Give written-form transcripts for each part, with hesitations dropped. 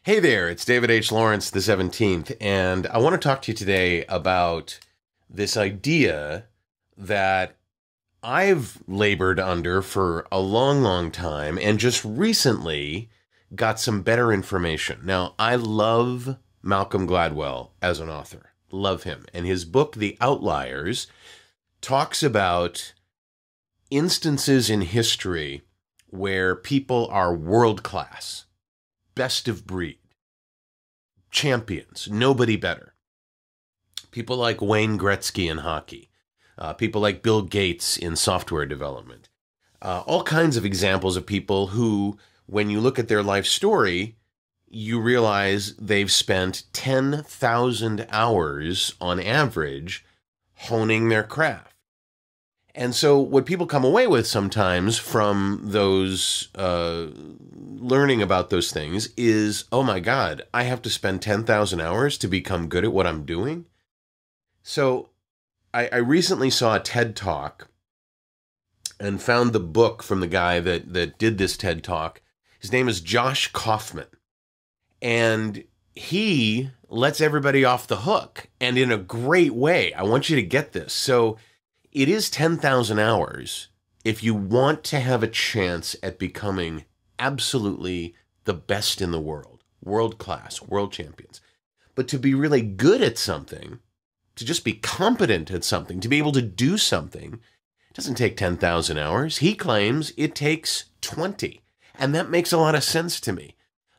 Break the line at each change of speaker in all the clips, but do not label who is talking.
Hey there, it's David H. Lawrence, the 17th, and I want to talk to you today about this idea that I've labored under for a long, long time and just recently got some better information. Now, I love Malcolm Gladwell as an author. Love him. And his book, The Outliers, talks about instances in history where people are world class, best of breed, champions, nobody better. People like Wayne Gretzky in hockey, people like Bill Gates in software development, all kinds of examples of people who, when you look at their life story, you realize they've spent 10,000 hours on average honing their craft. And so what people come away with sometimes from those learning about those things is, oh my God, I have to spend 10,000 hours to become good at what I'm doing. So I recently saw a TED Talk and found the book from the guy that did this TED Talk. His name is Josh Kaufman. And he lets everybody off the hook, and in a great way. I want you to get this. So it is 10,000 hours if you want to have a chance at becoming absolutely the best in the world, world class, world champions. But to be really good at something, to just be competent at something, to be able to do something, it doesn't take 10,000 hours. He claims it takes 20. And that makes a lot of sense to me.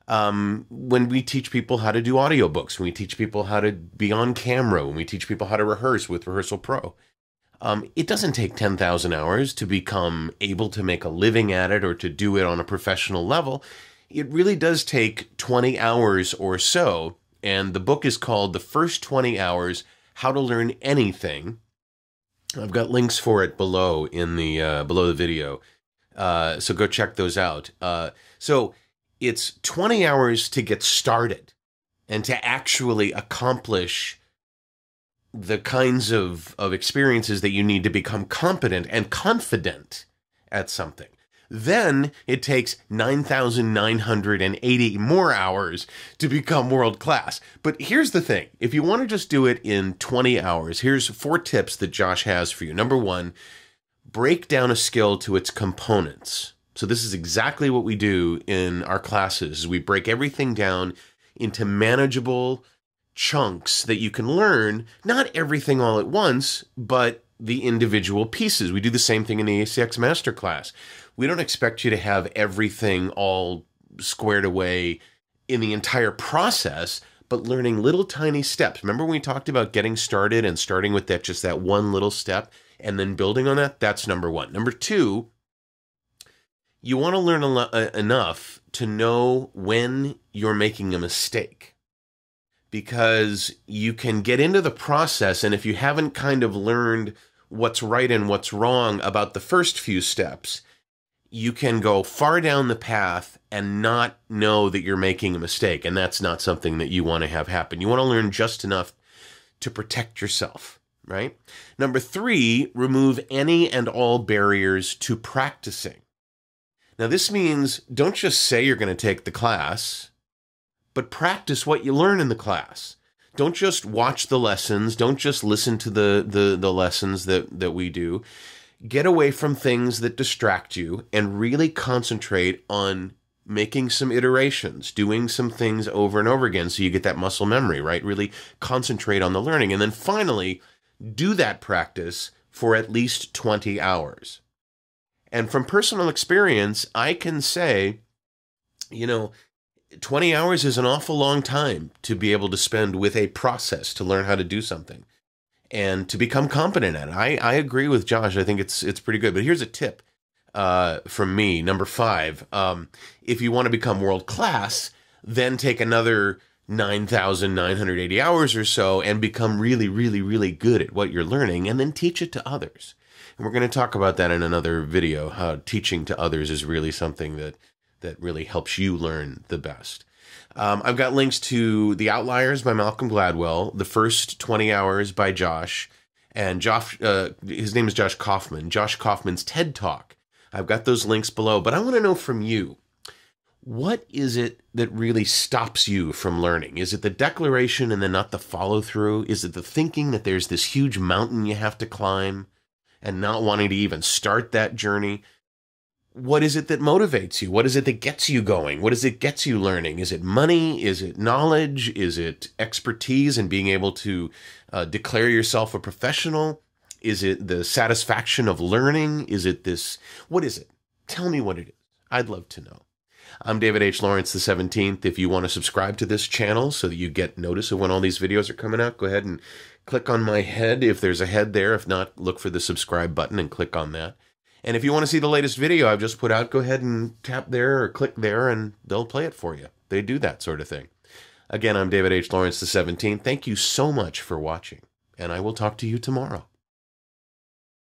When we teach people how to do audiobooks, when we teach people how to be on camera, when we teach people how to rehearse with Rehearsal Pro, it doesn't take 10,000 hours to become able to make a living at it or to do it on a professional level. It really does take 20 hours or so. And the book is called The First 20 Hours, How to Learn Anything. I've got links for it below in the below the video. So go check those out. So it's 20 hours to get started and to actually accomplish the kinds of experiences that you need to become competent and confident at something. Then it takes 9,980 more hours to become world class. But here's the thing. If you want to just do it in 20 hours, here's 4 tips that Josh has for you. Number 1, break down a skill to its components. So this is exactly what we do in our classes. We break everything down into manageable chunks that you can learn, not everything all at once, but the individual pieces. We do the same thing in the ACX Masterclass. We don't expect you to have everything all squared away in the entire process, but learning little tiny steps. Remember when we talked about getting started and starting with that, just that one little step and then building on that? That's number 1. Number 2, you want to learn enough to know when you're making a mistake, because you can get into the process, and if you haven't kind of learned what's right and what's wrong about the first few steps, you can go far down the path and not know that you're making a mistake, and that's not something that you want to have happen. You want to learn just enough to protect yourself, right? Number 3, remove any and all barriers to practicing. Now, this means don't just say you're going to take the class, but practice what you learn in the class. Don't just watch the lessons. Don't just listen to the lessons that we do. Get away from things that distract you and really concentrate on making some iterations, doing some things over and over again so you get that muscle memory, right? Really concentrate on the learning. And then finally, do that practice for at least 20 hours. And from personal experience, I can say, 20 hours is an awful long time to be able to spend with a process to learn how to do something and to become competent at it. I agree with Josh. I think it's pretty good. But here's a tip from me. Number 5, if you want to become world class, then take another 9,980 hours or so and become really, really, really good at what you're learning, and then teach it to others. And we're going to talk about that in another video, how teaching to others is really something that really helps you learn the best. I've got links to The Outliers by Malcolm Gladwell, The First 20 Hours by Josh, and his name is Josh Kaufman, Josh Kaufman's TED Talk. I've got those links below, but I want to know from you, What is it that really stops you from learning? Is it the declaration and then not the follow through? Is it the thinking that there's this huge mountain you have to climb and not wanting to even start that journey? What is it that motivates you? What is it that gets you going? What is it gets you learning? Is it money? Is it knowledge? Is it expertise and being able to declare yourself a professional? Is it the satisfaction of learning? Is it this? What is it? Tell me what it is. I'd love to know. I'm David H. Lawrence the 17th. If you want to subscribe to this channel so that you get notice of when all these videos are coming out, go ahead and click on my head if there's a head there. If not, look for the subscribe button and click on that. And if you want to see the latest video I've just put out, go ahead and tap there or click there and they'll play it for you. They do that sort of thing. Again, I'm David H. Lawrence the 17th. Thank you so much for watching, and I will talk to you tomorrow.